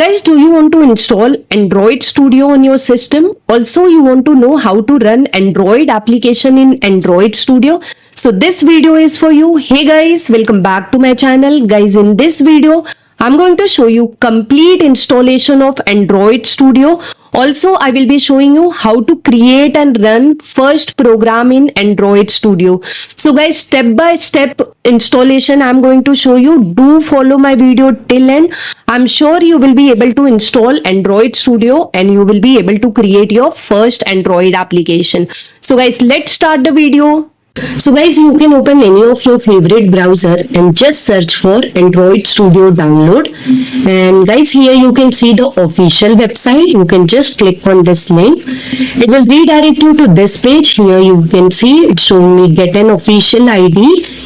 Guys, do you want to install Android Studio on your system? Also, you want to know how to run Android application in Android Studio? So this video is for you. Hey guys, welcome back to my channel. Guys, in this video, I'm going to show you complete installation of Android Studio. Also, I will be showing you how to create and run first program in Android Studio. So guys, step by step installation I'm going to show you. Do follow my video till end. I'm sure you will be able to install Android Studio and you will be able to create your first Android application. So guys, let's start the video. So guys, you can open any of your favorite browser and just search for Android Studio download. And guys, here you can see the official website. You can just click on this link. It will redirect you to this page. Here you can see it's showing me get an official ID.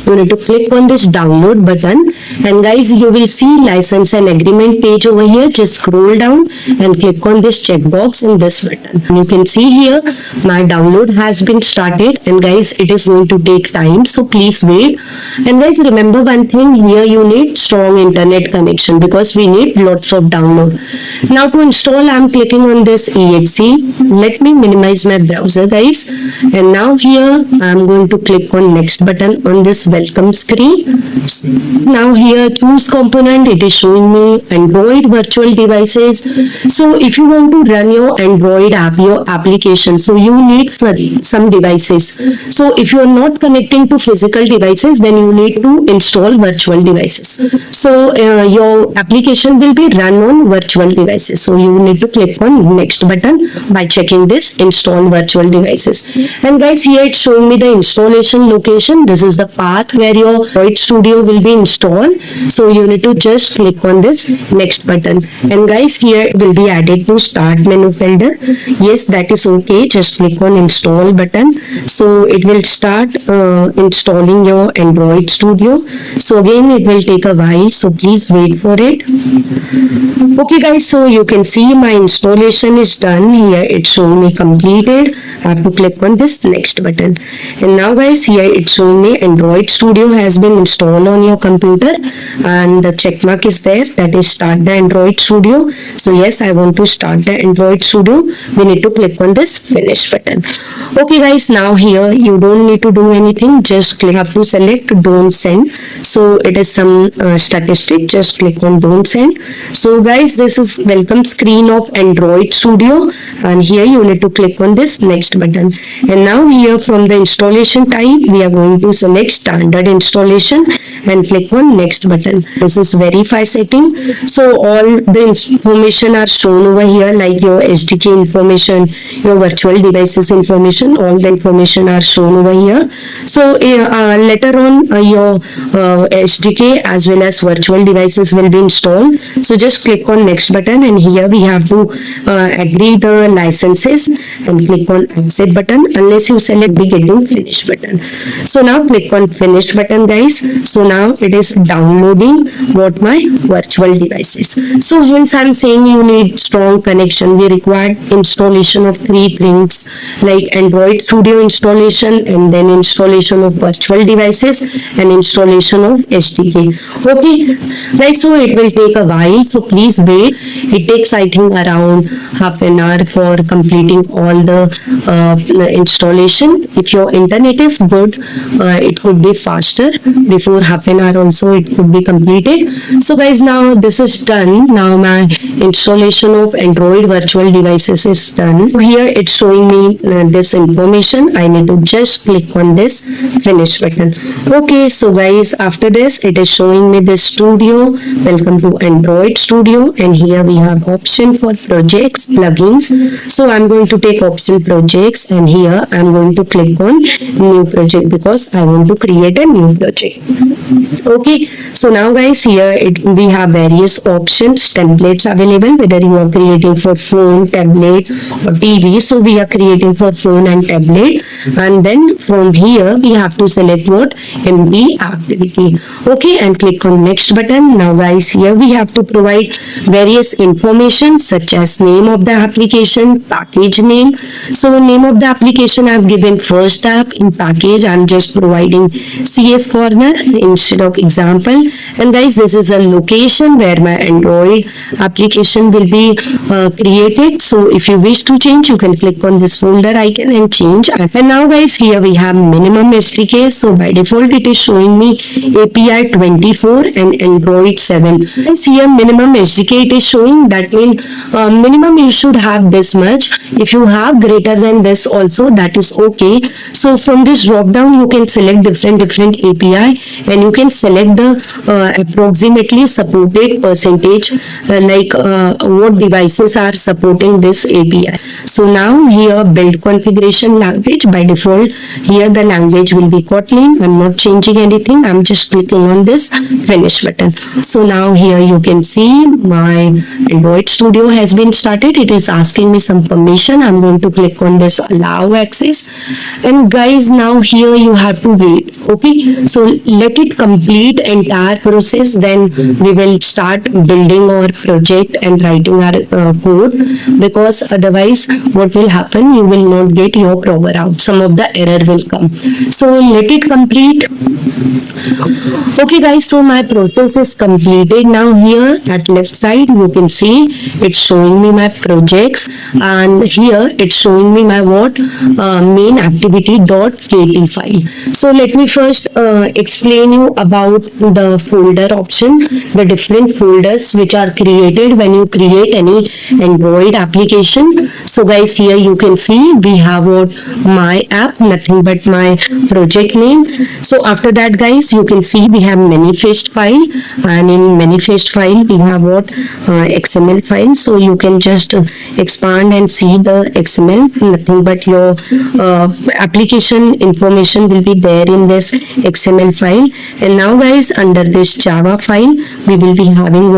You need to click on this download button. And guys, you will see license and agreement page over here. Just scroll down and click on this checkbox in this button. And you can see here my download has been started. And guys, it is going to take time, so please wait. And guys, remember one thing, here you need strong internet connection because we need lots of download. Now to install, I'm clicking on this exe. Let me minimize my browser guys, and now here I'm going to click on next button on this welcome screen. Now here choose component. It is showing me Android virtual devices. So if you want to run your Android app, your application, so you need some devices. So if you are not connecting to physical devices, then you need to install virtual devices. So your application will be run on virtual devices. So you need to click on next button by checking this install virtual devices. And guys, here it's showing me the installation location. This is the path where your Android Studio will be installed. So you need to just click on this next button. And guys, here it will be added to start menu folder. Yes, that is okay. Just click on install button. So it will start installing your Android Studio. So again, it will take a while, so please wait for it. Okay guys, so you can see my installation is done. Here it's showing me completed. I have to click on this next button. And now guys, here it's showing me Android Studio has been installed on your computer and the check mark is there, that is start the Android Studio. So yes, I want to start the Android Studio. We need to click on this finish button. Okay guys, now here you don't need to do anything, just have to select don't send. So it is some statistic, just click on don't send. So guys, this is welcome screen of Android Studio, and here you need to click on this next button. And now here from the installation type, we are going to select standard installation and click on next button. This is verify setting. So all the information are shown over here, like your SDK information, your virtual devices information, all the information are shown over here. So later on your SDK as well as virtual devices will be installed. So just click on next button, and here we have to agree the licenses and click on accept button unless you select be getting finish button. So now click on finish button guys. So now it is downloading what my virtual devices. So hence I'm saying you need strong connection. We require installation of 3 things like Android Studio installation, and then installation of virtual devices and installation of SDK. Okay guys, so it will take a while, so please wait. It takes I think around half an hour for completing all the installation. If your internet is good, it could be faster. Before half an hour also it could be completed. So guys, now this is done. Now my installation of Android virtual devices is done. Here it's showing me this information. I need to just click on this finish button. Okay, so guys, after this it is showing me this studio. Welcome to Android Studio, and here we have option for projects, plugins. So I'm going to take option projects, and here I'm going to click on new project because I want to create a new project. Okay, so now guys, here we have various options, templates available, whether you are creating for phone, tablet or TV. So we are creating for phone and tablet, and then from here we have to select what? MD activity. Okay, and click on next button. Now guys, here we have to provide various information such as name of the application, package name. So name of the application I've given first app. In package I'm just providing CS Corner instead of example. And guys, this is a location where my Android application will be created. So if you wish to change, you can click on this folder icon and change. And now guys, here we have minimum SDK. So by default it is showing me API 24 and Android 7. Guys, here minimum SDK it is showing, that means minimum you should have this much. If you have greater than this also, that is okay. So from this drop down you can select different API and you can select the approximately supported percentage, what devices are supporting this API. So now here build configuration language, by default here the language will be Kotlin. I'm not changing anything, I'm just clicking on this finish button. So now here you can see my Android Studio has been started. It is asking me some permission. I'm going to click on this allow access, and guys now here you have to wait. Okay, so let it complete entire process, then we will start building our project and writing our code, because otherwise what will happen, you will not get your proper out, some of the error will come. So let it complete. Okay guys, so my process is completed. Now here at left side you can see it's showing me my projects, and here it's showing me my main activity.kt file. So let me first explain you about the folder option, the different folders which are created when you create any Android application. So guys, here you can see we have my app, nothing but my project name. So after that guys, you can see we have manifest file, and in manifest file we have XML file. So you can just expand and see the XML, nothing but your application information will be there in this XML file. And now guys, under this Java file we will be having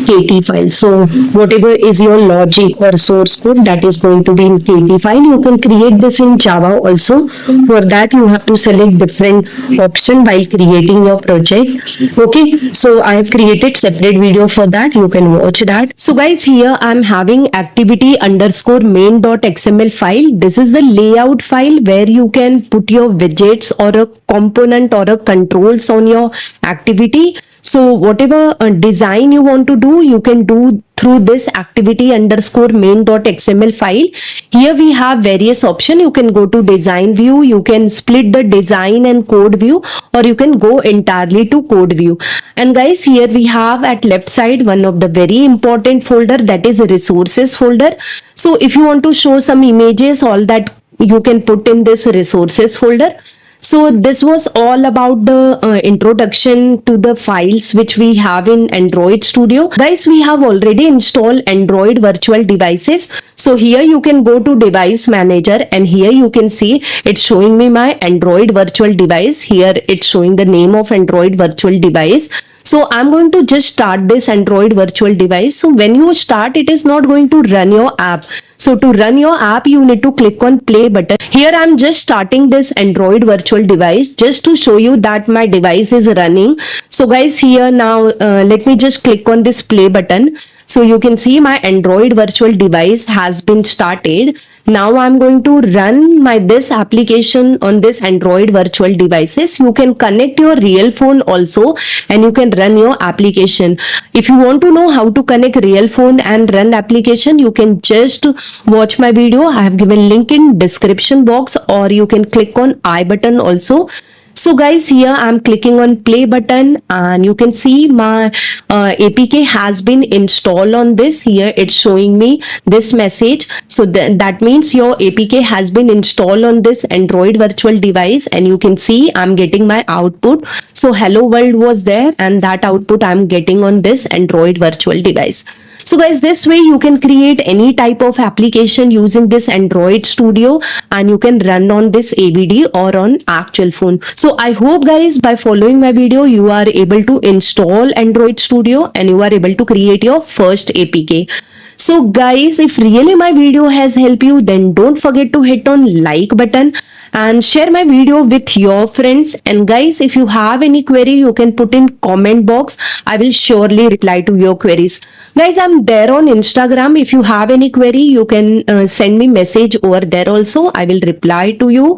KT file. So whatever is your logic or source code, that is going to be in KT file. You can create this in Java also. For that you have to select different option while creating your project. Okay, so I have created separate video for that, you can watch that. So guys, here I'm having activity underscore main.xml file. This is the layout file where you can put your widgets or a component or a controls on your activity. So whatever design you want to do, you can do through this activity underscore main.xml file. Here we have various options. You can go to design view, you can split the design and code view, or you can go entirely to code view. And guys, here we have at left side one of the very important folder, that is a resources folder. So if you want to show some images, all that you can put in this resources folder. So this was all about the introduction to the files which we have in Android Studio. Guys, we have already installed Android virtual devices. So here you can go to device manager, and here you can see it's showing me my Android virtual device. Here it's showing the name of Android virtual device. So I'm going to just start this Android virtual device. So when you start, it is not going to run your app. So to run your app, you need to click on play button. Here I'm just starting this Android virtual device just to show you that my device is running. So guys, here now let me just click on this play button. So you can see my Android virtual device has been started. Now I'm going to run this application on this Android virtual devices. You can connect your real phone also, and you can run your application. If you want to know how to connect real phone and run application, you can just watch my video. I have given link in description box, or you can click on I button also. So guys, here I'm clicking on play button, and you can see my APK has been installed on this. Here it's showing me this message. So that means your APK has been installed on this Android virtual device, and you can see I'm getting my output. So hello world was there, and that output I'm getting on this Android virtual device. So guys, this way you can create any type of application using this Android Studio, and you can run on this AVD or on actual phone. So I hope guys, by following my video, you are able to install Android Studio and you are able to create your first APK. So guys, if really my video has helped you, then don't forget to hit on like button and share my video with your friends. And guys, if you have any query, you can put in comment box. I will surely reply to your queries. Guys, I'm there on Instagram. If you have any query, you can send me message over there also. I will reply to you.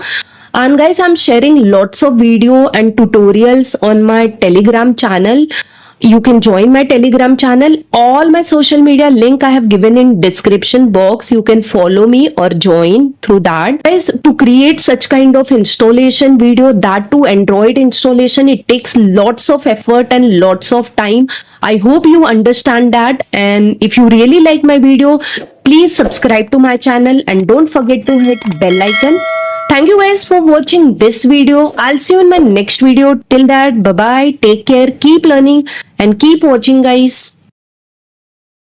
And guys, I'm sharing lots of video and tutorials on my Telegram channel. You can join my Telegram channel. All my social media link I have given in description box. You can follow me or join through that. Guys, to create such kind of installation video, that to Android installation, it takes lots of effort and lots of time. I hope you understand that. And if you really like my video, please subscribe to my channel and don't forget to hit bell icon. Thank you guys for watching this video. I'll see you in my next video. Till that, bye bye. Take care. Keep learning and keep watching, guys.